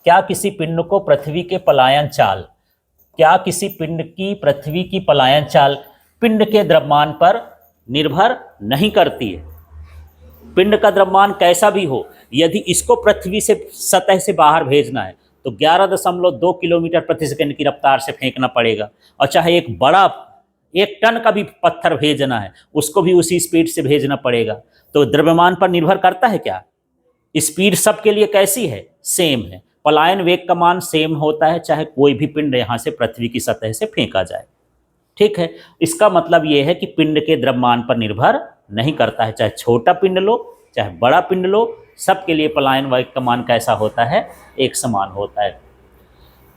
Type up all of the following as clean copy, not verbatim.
क्या किसी पिंड को पृथ्वी के पलायन चाल क्या किसी पिंड की पृथ्वी की पलायन चाल पिंड के द्रव्यमान पर निर्भर नहीं करती है। पिंड का द्रव्यमान कैसा भी हो, यदि इसको पृथ्वी से सतह से बाहर भेजना है तो 11.2 किलोमीटर प्रति सेकंड की रफ्तार से फेंकना पड़ेगा। और चाहे एक बड़ा 1 टन का भी पत्थर भेजना है उसको भी उसी स्पीड से भेजना पड़ेगा। तो द्रव्यमान पर निर्भर करता है क्या? स्पीड सबके लिए कैसी है? सेम है। पलायन वेग का मान सेम होता है चाहे कोई भी पिंड यहां से पृथ्वी की सतह से फेंका जाए। ठीक है, इसका मतलब यह है कि पिंड के द्रव्यमान पर निर्भर नहीं करता है, चाहे छोटा पिंड लो चाहे बड़ा पिंड लो, सबके लिए पलायन वेग का मान कैसा होता है? एक समान होता है।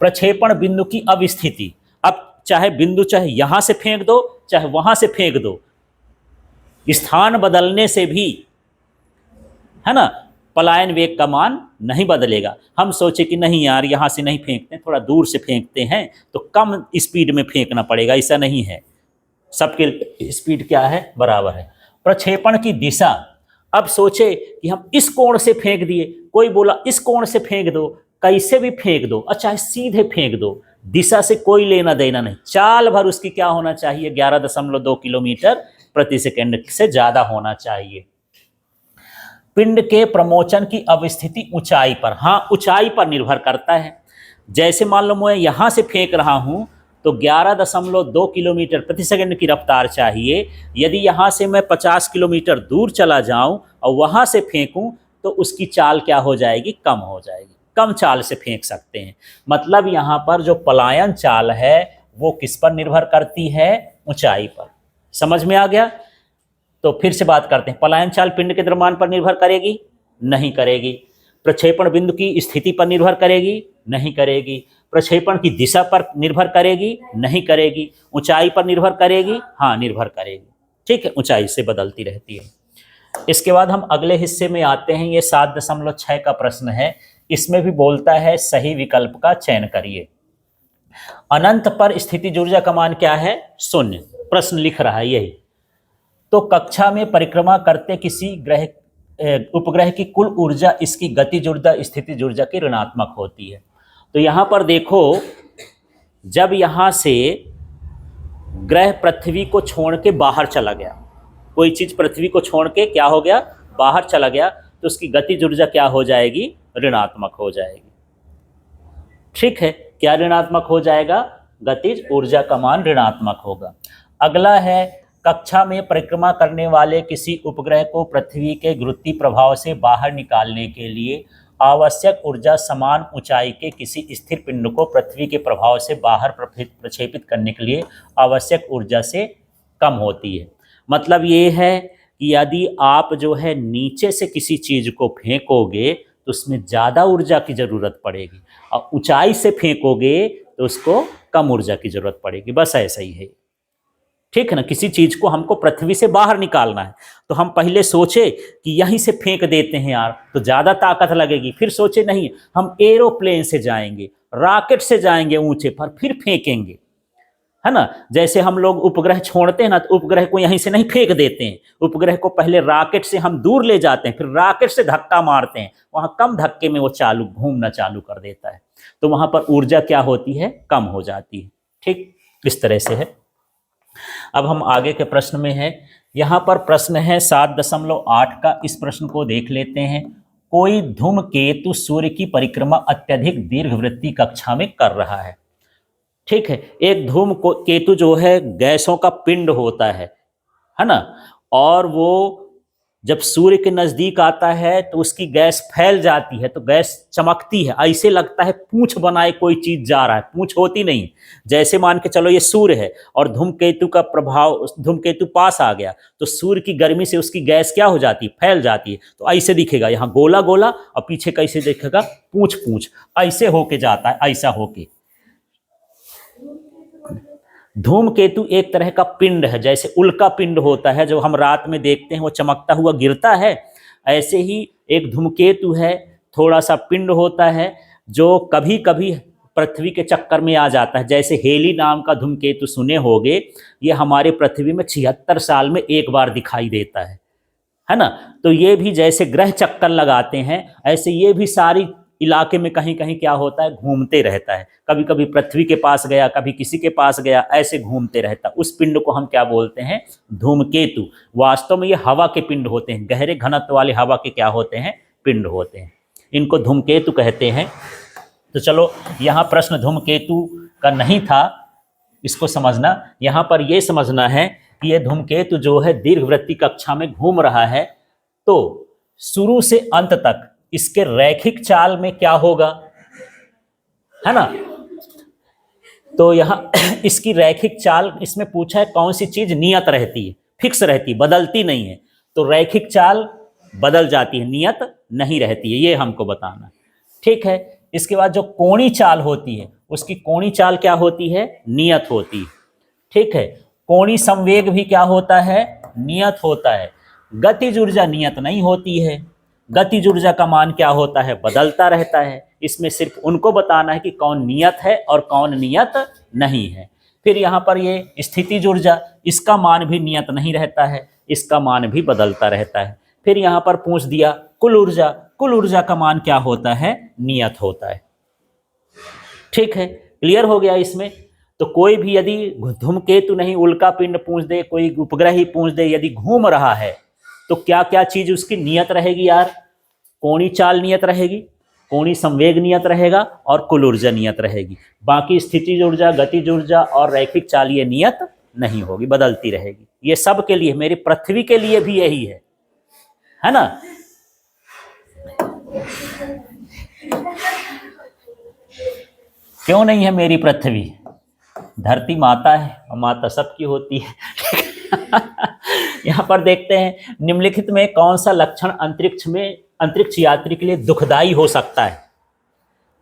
प्रक्षेपण बिंदु की अवस्थिति, अब चाहे बिंदु चाहे यहां से फेंक दो चाहे वहां से फेंक दो, स्थान बदलने से भी, है ना, पलायन वेग का मान नहीं बदलेगा। हम सोचे कि नहीं यार यहां से नहीं फेंकते, थोड़ा दूर से फेंकते हैं तो कम स्पीड में फेंकना पड़ेगा, ऐसा नहीं है, सबके स्पीड क्या है? बराबर है। प्रक्षेपण की दिशा, अब सोचे कि हम इस कोण से फेंक दिए, कोई बोला इस कोण से फेंक दो, कैसे भी फेंक दो, अच्छा सीधे फेंक दो, दिशा से कोई लेना देना नहीं, चाल भर उसकी क्या होना चाहिए? 11.2 किलोमीटर प्रति सेकंड से ज्यादा होना चाहिए। पिंड के प्रमोचन की अवस्थिति ऊंचाई पर, हाँ ऊंचाई पर निर्भर करता है। जैसे मान लो मैं यहां से फेंक रहा हूं तो 11.2 किलोमीटर प्रति सेकंड की रफ्तार चाहिए। यदि यहां से मैं 50 किलोमीटर दूर चला जाऊं और वहां से फेंकूं तो उसकी चाल क्या हो जाएगी? कम हो जाएगी, कम चाल से फेंक सकते हैं। मतलब यहां पर जो पलायन चाल है वो किस पर निर्भर करती है? ऊंचाई पर। समझ में आ गया? तो फिर से बात करते हैं, पलायन चाल पिंड के द्रव्यमान पर निर्भर करेगी? नहीं करेगी। प्रक्षेपण बिंदु की स्थिति पर निर्भर करेगी? नहीं करेगी। प्रक्षेपण की दिशा पर निर्भर करेगी? नहीं करेगी। ऊंचाई पर निर्भर करेगी? हाँ निर्भर करेगी। ठीक है, ऊंचाई से बदलती रहती है। इसके बाद हम अगले हिस्से में आते हैं, ये 7.6 का प्रश्न है। इसमें भी बोलता है सही विकल्प का चयन करिए। अनंत पर स्थिति ऊर्जा का मान क्या है? 0। प्रश्न लिख रहा है यही। तो कक्षा में परिक्रमा करते किसी उपग्रह की कुल ऊर्जा इसकी गतिज ऊर्जा स्थितिज ऊर्जा की ऋणात्मक होती है। तो यहां पर देखो, जब यहां से ग्रह पृथ्वी को छोड़ के बाहर चला गया, कोई चीज पृथ्वी को छोड़ के क्या हो गया? बाहर चला गया, तो उसकी गतिज ऊर्जा क्या हो जाएगी? ऋणात्मक हो जाएगी। ठीक है, क्या ऋणात्मक हो जाएगा? गतिज ऊर्जा का मान ऋणात्मक होगा। अगला है, कक्षा में परिक्रमा करने वाले किसी उपग्रह को पृथ्वी के गुरुत्वीय प्रभाव से बाहर निकालने के लिए आवश्यक ऊर्जा समान ऊंचाई के किसी स्थिर पिंड को पृथ्वी के प्रभाव से बाहर प्रक्षेपित करने के लिए आवश्यक ऊर्जा से कम होती है। मतलब ये है कि यदि आप जो है नीचे से किसी चीज को फेंकोगे तो उसमें ज़्यादा ऊर्जा की ज़रूरत पड़ेगी, और ऊंचाई से फेंकोगे तो उसको कम ऊर्जा की ज़रूरत पड़ेगी। बस ऐसा ही है। ठीक है ना, किसी चीज को हमको पृथ्वी से बाहर निकालना है तो हम पहले सोचे कि यहीं से फेंक देते हैं यार तो ज्यादा ताकत लगेगी, फिर सोचे नहीं हम एरोप्लेन से जाएंगे, रॉकेट से जाएंगे ऊंचे पर, फिर फेंकेंगे, है ना। जैसे हम लोग उपग्रह छोड़ते हैं ना, तो उपग्रह को यहीं से नहीं फेंक देते हैं, उपग्रह को पहले रॉकेट से हम दूर ले जाते हैं, फिर रॉकेट से धक्का मारते हैं, वहां कम धक्के में वो घूमना चालू कर देता है, तो वहां पर ऊर्जा क्या होती है? कम हो जाती है। ठीक इस तरह से है। अब हम आगे के प्रश्न में हैं। यहाँ पर प्रश्न है 7.8 का। इस प्रश्न को देख लेते हैं। कोई धूमकेतु सूर्य की परिक्रमा अत्यधिक दीर्घवृत्तीय कक्षा में कर रहा है। ठीक है, एक धूमकेतु जो है गैसों का पिंड होता है ना, और वो जब सूर्य के नजदीक आता है तो उसकी गैस फैल जाती है, तो गैस चमकती है, ऐसे लगता है पूंछ बनाए कोई चीज जा रहा है, पूंछ होती नहीं। जैसे मान के चलो ये सूर्य है और धूमकेतु का प्रभाव, धूमकेतु पास आ गया तो सूर्य की गर्मी से उसकी गैस क्या हो जाती है? फैल जाती है। तो ऐसे दिखेगा, यहाँ गोला गोला और पीछे कैसे दिखेगा? पूंछ पूंछ, ऐसे होके जाता है, ऐसा होके। धूमकेतु एक तरह का पिंड है, जैसे उल्का पिंड होता है जो हम रात में देखते हैं, वो चमकता हुआ गिरता है, ऐसे ही एक धूमकेतु है, थोड़ा सा पिंड होता है जो कभी कभी पृथ्वी के चक्कर में आ जाता है। जैसे हेली नाम का धूमकेतु सुने होंगे, ये हमारे पृथ्वी में 76 साल में एक बार दिखाई देता है ना। तो ये भी जैसे ग्रह चक्कर लगाते हैं, ऐसे ये भी सारी इलाके में कहीं कहीं क्या होता है, घूमते रहता है। कभी कभी पृथ्वी के पास गया, कभी किसी के पास गया, ऐसे घूमते रहता है। उस पिंड को हम क्या बोलते हैं, धूमकेतु। वास्तव में ये हवा के पिंड होते हैं, गहरे घनत्व वाले हवा के क्या होते हैं, पिंड होते हैं। इनको धूमकेतु कहते हैं। तो चलो, यहाँ प्रश्न धूमकेतु का नहीं था, इसको समझना। यहाँ पर यह समझना है कि यह धूमकेतु जो है दीर्घवृत्तीय कक्षा में घूम रहा है, तो शुरू से अंत तक इसके रैखिक चाल में क्या होगा, है ना। तो यहां इसकी रैखिक चाल इसमें पूछा है, कौन सी चीज नियत रहती है, फिक्स रहती है, बदलती नहीं है। तो रैखिक चाल बदल जाती है, नियत नहीं रहती है, ये हमको बताना। ठीक है। इसके बाद जो कोणी चाल होती है, उसकी कोणी चाल क्या होती है, नियत होती है। ठीक है। कोणी संवेग भी क्या होता है, नियत होता है। गतिज ऊर्जा नियत नहीं होती है। गतिज ऊर्जा का मान क्या होता है, बदलता रहता है। इसमें सिर्फ उनको बताना है कि कौन नियत है और कौन नियत नहीं है। फिर यहाँ पर ये स्थितिज ऊर्जा, इसका मान भी नियत नहीं रहता है, इसका मान भी बदलता रहता है। फिर यहाँ पर पूछ दिया कुल ऊर्जा, कुल ऊर्जा का मान क्या होता है, नियत होता है। ठीक है, क्लियर हो गया इसमें। तो कोई भी यदि धूमकेतु नहीं, उल्का पिंड पूछ दे, कोई उपग्रह ही पूछ दे, यदि घूम रहा है तो क्या क्या चीज उसकी नियत रहेगी यार, कोणी चाल नियत रहेगी, कोणी संवेग नियत रहेगा और कुल ऊर्जा नियत रहेगी। बाकी स्थितिज ऊर्जा, गतिज ऊर्जा और रैखिक चाल ये नियत नहीं होगी, बदलती रहेगी। ये सब के लिए, मेरी पृथ्वी के लिए भी यही है ना। क्यों नहीं है मेरी पृथ्वी, धरती माता है और माता सबकी होती है। यहाँ पर देखते हैं, निम्नलिखित में कौन सा लक्षण अंतरिक्ष यात्री के लिए दुखदाई हो सकता है,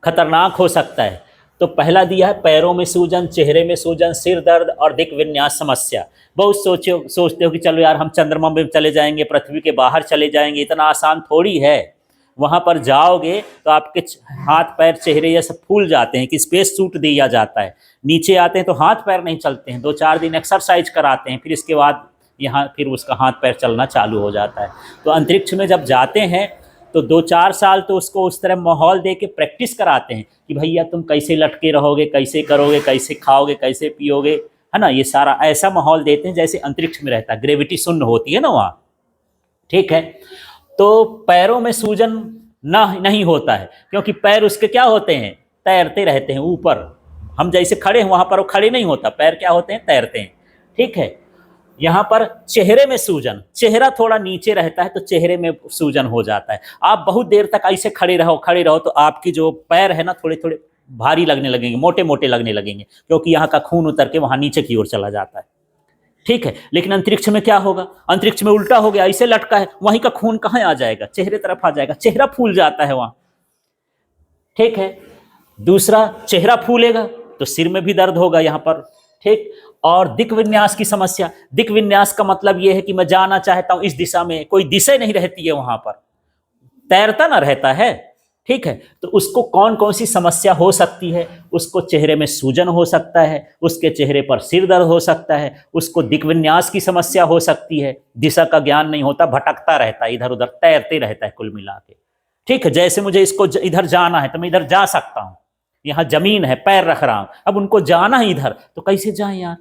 खतरनाक हो सकता है। तो पहला दिया है पैरों में सूजन, चेहरे में सूजन, सिर दर्द और दिक विन्यास समस्या। बहुत सोचते हो कि चलो यार हम चंद्रमा में चले जाएंगे, पृथ्वी के बाहर चले जाएंगे, इतना आसान थोड़ी है। वहां पर जाओगे तो आपके हाथ पैर चेहरे ये सब फूल जाते हैं कि स्पेस सूट दिया जाता है। नीचे आते हैं तो हाथ पैर नहीं चलते हैं, 2-4 दिन एक्सरसाइज कराते हैं, फिर इसके बाद यहाँ फिर उसका हाथ पैर चलना चालू हो जाता है। तो अंतरिक्ष में जब जाते हैं तो 2-4 साल तो उसको उस तरह माहौल दे के प्रैक्टिस कराते हैं कि भैया तुम कैसे लटके रहोगे, कैसे करोगे, कैसे खाओगे, कैसे पियोगे, है ना। ये सारा ऐसा माहौल देते हैं जैसे अंतरिक्ष में रहता है, ग्रेविटी शून्य होती है ना वहाँ। ठीक है। तो पैरों में सूजन नहीं होता है, क्योंकि पैर उसके क्या होते हैं, तैरते रहते हैं ऊपर। हम जैसे खड़े हैं वहां पर वो खड़े नहीं होता, पैर क्या होते हैं, तैरते हैं। ठीक है। यहाँ पर चेहरे में सूजन, चेहरा थोड़ा नीचे रहता है तो चेहरे में सूजन हो जाता है। आप बहुत देर तक ऐसे खड़े रहो तो आपकी जो पैर है ना, थोड़े थोड़े भारी लगने लगेंगे, मोटे मोटे लगने लगेंगे, क्योंकि यहाँ का खून उतर के वहां नीचे की ओर चला जाता है। ठीक है। लेकिन अंतरिक्ष में क्या होगा, अंतरिक्ष में उल्टा हो गया, ऐसे लटका है, वहीं का खून कहाँ आ जाएगा, चेहरे तरफ आ जाएगा, चेहरा फूल जाता है वहां। ठीक है। दूसरा, चेहरा फूलेगा तो सिर में भी दर्द होगा यहाँ पर। ठीक। और दिक विन्यास की समस्या, दिक विन्यास का मतलब यह है कि मैं जाना चाहता हूं इस दिशा में, कोई दिशा नहीं रहती है वहां पर, तैरता ना रहता है। ठीक है। तो उसको कौन कौन सी समस्या हो सकती है, उसको चेहरे में सूजन हो सकता है, उसके चेहरे पर सिर दर्द हो सकता है, उसको दिक विन्यास की समस्या हो सकती है, दिशा का ज्ञान नहीं होता, भटकता रहता है, इधर उधर तैरते रहता है कुल मिला के। ठीक है। जैसे मुझे इसको इधर जाना है तो मैं इधर जा सकता हूं, यहाँ जमीन है, पैर रख रहा हूं, अब उनको जाना है इधर तो कैसे जाए यार।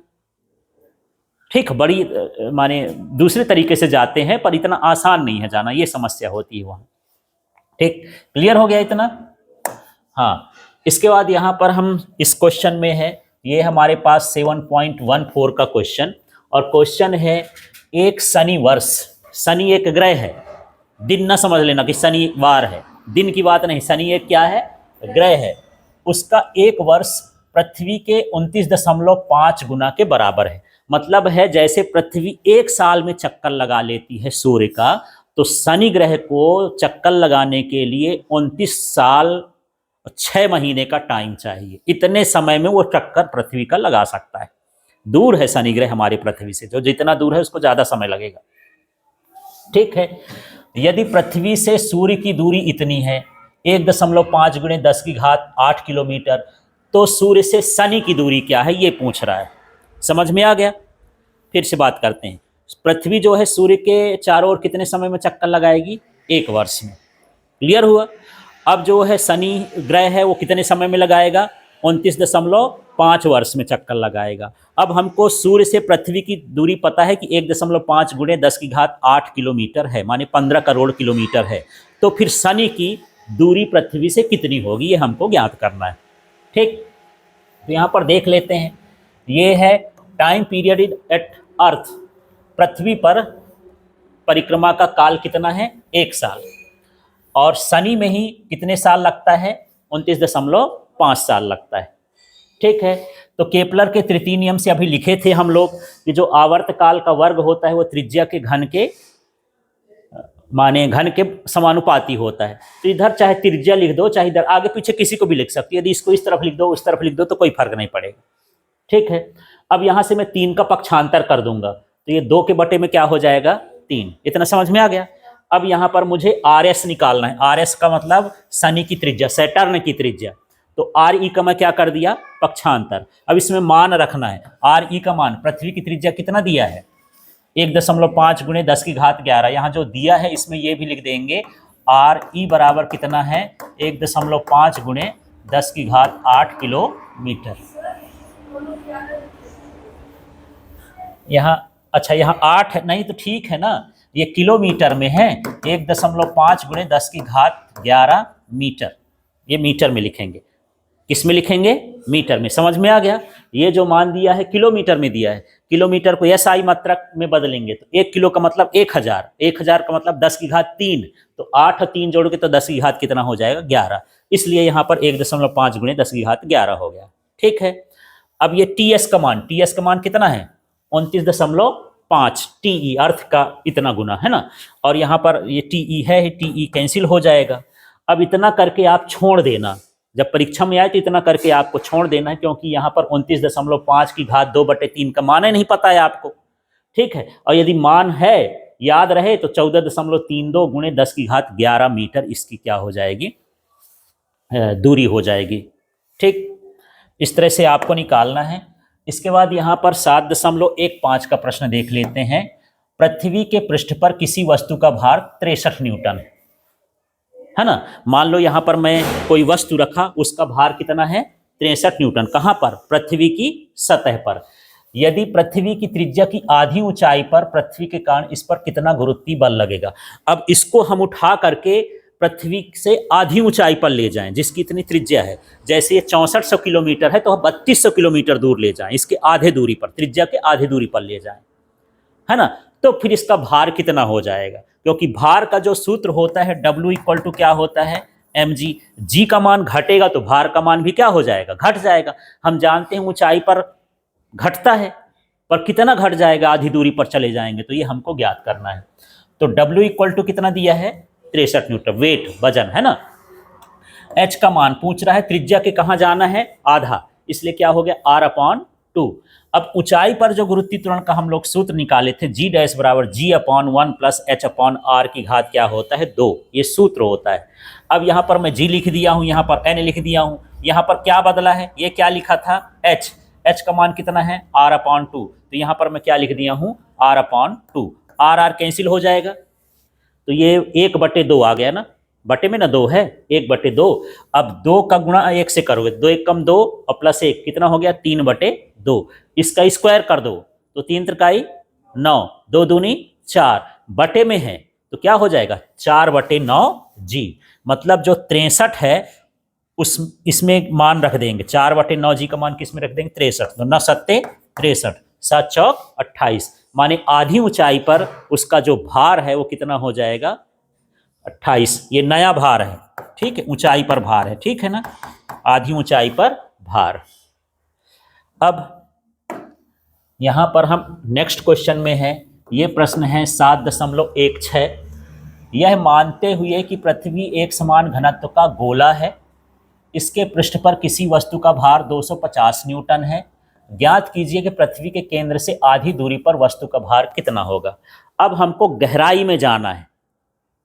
ठीक, बड़ी माने दूसरे तरीके से जाते हैं पर इतना आसान नहीं है जाना, ये समस्या होती है वहां। ठीक, क्लियर हो गया इतना। हाँ, इसके बाद यहाँ पर हम इस क्वेश्चन में है, ये हमारे पास 7.14 का क्वेश्चन, और क्वेश्चन है एक शनि वर्ष, शनि एक ग्रह है, दिन ना समझ लेना कि शनिवार है, दिन की बात नहीं, शनि एक क्या है, ग्रह है, उसका एक वर्ष पृथ्वी के 29.5 गुना के बराबर है। मतलब है जैसे पृथ्वी एक साल में चक्कर लगा लेती है सूर्य का, तो शनि ग्रह को चक्कर लगाने के लिए 29 साल 6 महीने का टाइम चाहिए। इतने समय में वो चक्कर पृथ्वी का लगा सकता है। दूर है शनि ग्रह हमारी पृथ्वी से, जो जितना दूर है उसको ज्यादा समय लगेगा। ठीक है। यदि पृथ्वी से सूर्य की दूरी इतनी है 1.5 × 10⁸ किलोमीटर, तो सूर्य से शनि की दूरी क्या है ये पूछ रहा है। समझ में आ गया। फिर से बात करते हैं, पृथ्वी जो है सूर्य के चारों ओर कितने समय में चक्कर लगाएगी, एक वर्ष में। क्लियर हुआ। अब जो है शनि ग्रह है वो कितने समय में लगाएगा, 29.5 वर्ष में चक्कर लगाएगा। अब हमको सूर्य से पृथ्वी की दूरी पता है कि 1.5 गुणे 10�8 किलोमीटर है, माने 15 करोड़ किलोमीटर है। तो फिर शनि की दूरी पृथ्वी से कितनी होगी, ये हमको ज्ञात करना है। ठीक, तो यहाँ पर देख लेते हैं, ये है टाइम पीरियड एट अर्थ, पृथ्वी पर परिक्रमा का काल कितना है, 1 साल। और शनि में ही कितने साल लगता है, 29.5 साल लगता है। ठीक है, तो केपलर के तृतीय नियम से अभी लिखे थे हम लोग कि जो आवर्त काल का वर्ग होता है वो त्रिज्या के घन के माने घन के समानुपाती होता है। तो इधर चाहे त्रिज्या लिख दो, चाहे इधर आगे पीछे किसी को भी लिख सकती है, यदि इसको इस तरफ लिख दो उस तरफ लिख दो तो कोई फर्क नहीं पड़ेगा। ठीक है, अब यहां से मैं 3 का पक्षांतर कर दूंगा तो ये 2 के बटे में क्या हो जाएगा, 3। इतना समझ में आ गया। अब यहां पर मुझे आर एस निकालना है, आर एस का मतलब शनि की त्रिज्या, सैटर्न की त्रिज्या। तो आर ई का मैं क्या कर दिया, पक्षांतर। अब इसमें मान रखना है, आर ई का मान, पृथ्वी की त्रिज्या कितना दिया है, 1.5 गुणे 10�11। यहाँ जो दिया है इसमें ये भी लिख देंगे, आर ई बराबर कितना है, 1.5 गुणे 10⁸ किलोमीटर। यहाँ अच्छा, यहाँ 8 है नहीं तो ठीक है ना, ये किलोमीटर में है, 1.5 गुणे 10⁻11 मीटर, ये मीटर में लिखेंगे। किस में लिखेंगे, मीटर में। समझ में आ गया। ये जो मान दिया है किलोमीटर में दिया है, किलोमीटर को एसआई मात्रक में बदलेंगे तो 1 किलो का मतलब 1000, 1000 का मतलब 10⁻3, तो 8 और 3 जोड़ के तो 10 कितना हो जाएगा, 11। इसलिए यहाँ पर 1.5 गुणे 10⁻11 हो गया। ठीक है, अब ये टीएस का मान, टीएस का मान कितना है, 29.5 टीई, अर्थ का इतना गुना है ना, और यहाँ पर ये टीई है, टीई कैंसिल हो जाएगा। अब इतना करके आप छोड़ देना, जब परीक्षा में आए तो इतना करके आपको छोड़ देना है, क्योंकि यहाँ पर 29.5 की घात 2/3 का मान ही नहीं पता है आपको। ठीक है, और यदि मान है याद रहे तो 14.32 गुणे 10⁻11 मीटर इसकी क्या हो जाएगी, दूरी हो जाएगी। ठीक, इस तरह से आपको निकालना है। इसके बाद यहाँ पर 7.15 का प्रश्न देख लेते हैं। पृथ्वी के पृष्ठ पर किसी वस्तु का भार 63 न्यूटन है ना। मान लो यहाँ पर मैं कोई वस्तु रखा, उसका भार कितना है, 63 न्यूटन। कहाँ पर, पृथ्वी की सतह पर। यदि पृथ्वी की त्रिज्या की आधी ऊंचाई पर पृथ्वी के कारण इस पर कितना गुरुत्वीय बल लगेगा। अब इसको हम उठा करके पृथ्वी से आधी ऊंचाई पर ले जाएं, जिसकी इतनी त्रिज्या है, जैसे ये 6400 किलोमीटर है तो 3200 किलोमीटर दूर ले जाएं, इसके आधे दूरी पर, त्रिज्या के आधे दूरी पर ले जाएं, है ना। तो फिर इसका भार कितना हो जाएगा, क्योंकि भार का जो सूत्र होता है W इक्वल टू क्या होता है, mg। g का मान घटेगा तो भार का मान भी क्या हो जाएगा, घट जाएगा। हम जानते हैं ऊंचाई पर घटता है, पर कितना घट जाएगा, आधी दूरी पर चले जाएंगे, तो ये हमको ज्ञात करना है। तो W इक्वल टू कितना दिया है, 63 न्यूटन, वेट वजन है ना। h का मान पूछ रहा है, त्रिज्या के कहाँ जाना है, आधा, इसलिए क्या हो गया, r/2। अब ऊंचाई पर जो गुरुत्वीय त्वरण का हम लोग सूत्र निकाले थे, g डैश बराबर g/1 प्लस h/r की घात क्या होता है, 2, ये सूत्र होता है। अब यहाँ पर मैं g लिख दिया हूँ, यहाँ पर n लिख दिया हूँ, यहाँ पर क्या बदला है, ये क्या लिखा था, h का मान कितना है, r/2, तो यहाँ पर मैं क्या लिख दिया हूँ, r/2, r कैंसिल हो जाएगा, तो ये 1/2 आ गया ना, बटे में ना 2 है, 1/2। अब 2 का गुणा 1 से करोगे, 2 1 कम 2 और प्लस 1 कितना हो गया, 3/2। इसका स्क्वायर कर दो तो 3 त्रिकाई 9, 2 दूनी 4, बटे में है तो क्या हो जाएगा, 4/9 g। मतलब जो 63 है उस इसमें मान रख देंगे, 4/9 g का मान किस में रख देंगे, 63। तो 9 सत्ते 63, 7 चौक 28, माने आधी ऊंचाई पर उसका जो भार है वो कितना हो जाएगा, 28। ये नया भार है, ठीक है, ऊंचाई पर भार है, ठीक है ना, आधी ऊंचाई पर भार। अब यहां पर हम नेक्स्ट क्वेश्चन में है, ये प्रश्न है 7.16। यह मानते हुए कि पृथ्वी एक समान घनत्व का गोला है, इसके पृष्ठ पर किसी वस्तु का भार 250 न्यूटन है, ज्ञात कीजिए कि पृथ्वी के केंद्र से आधी दूरी पर वस्तु का भार कितना होगा। अब हमको गहराई में जाना है।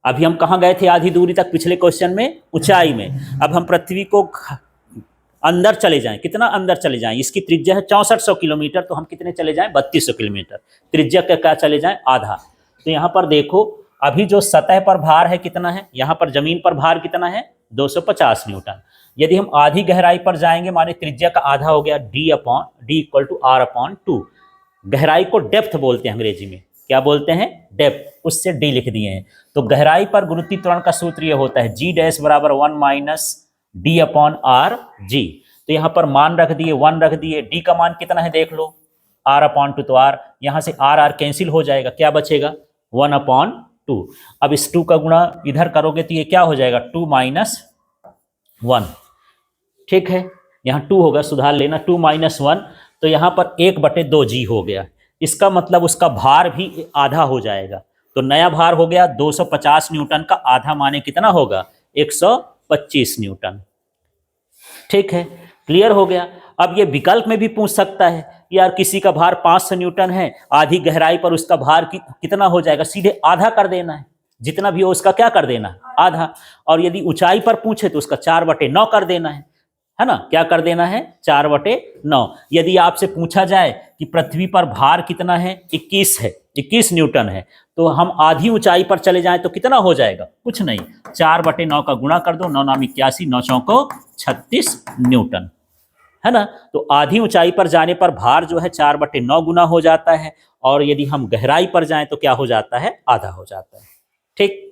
अभी हम कहाँ गए थे आधी दूरी तक, पिछले क्वेश्चन में ऊंचाई में। अब हम पृथ्वी को अंदर चले जाएं, कितना अंदर चले जाएं, इसकी त्रिज्या है 6400 किलोमीटर, तो हम कितने चले जाएं, 3200 किलोमीटर, त्रिज्या का क्या चले जाएं, आधा। तो यहाँ पर देखो, अभी जो सतह पर भार है कितना है, यहाँ पर जमीन पर भार कितना है, 250 न्यूटन। यदि हम आधी गहराई पर जाएंगे, माने त्रिज्या का आधा हो गया, d इक्वल टू r/2। गहराई को डेप्थ बोलते हैं अंग्रेजी में, क्या बोलते हैं? डेप्थ, उससे d लिख दिए हैं। तो गहराई पर गुरुत्वीय त्वरण का सूत्र ये होता है g डैश बराबर 1 माइनस d/r(g). तो यहाँ पर मान रख दिए, 1 रख दिए। d का मान कितना है देख लो, r/2, तो r यहाँ से r कैंसिल हो जाएगा, क्या बचेगा? 1/2। अब इस 2 का गुणा इधर करोगे तो ये क्या हो जाएगा? 2 माइनस 1। ठीक है, यहाँ 2 होगा, सुधार लेना, 2 माइनस 1, तो यहाँ पर 1/2g हो गया। इसका मतलब उसका भार भी आधा हो जाएगा। तो नया भार हो गया 250 न्यूटन का आधा माने कितना होगा? 125 न्यूटन। ठीक है, क्लियर हो गया। अब ये विकल्प में भी पूछ सकता है, यार किसी का भार 500 न्यूटन है, आधी गहराई पर उसका भार कितना हो जाएगा? सीधे आधा कर देना है, जितना भी हो उसका क्या कर देना? आधा। और यदि ऊंचाई पर पूछे तो उसका 4/9 कर देना है ना? क्या कर देना है? 4/9। यदि आपसे पूछा जाए कि पृथ्वी पर भार कितना है? 21 है, 21 न्यूटन है, तो हम आधी ऊंचाई पर चले जाएं तो कितना हो जाएगा? कुछ नहीं, 4/9 का गुणा कर दो, 9 9 81, 9 चौको 36 न्यूटन, है ना? तो आधी ऊंचाई पर जाने पर भार जो है 4/9 गुना हो जाता है, और यदि हम गहराई पर जाएं तो क्या हो जाता है? आधा हो जाता है। ठीक।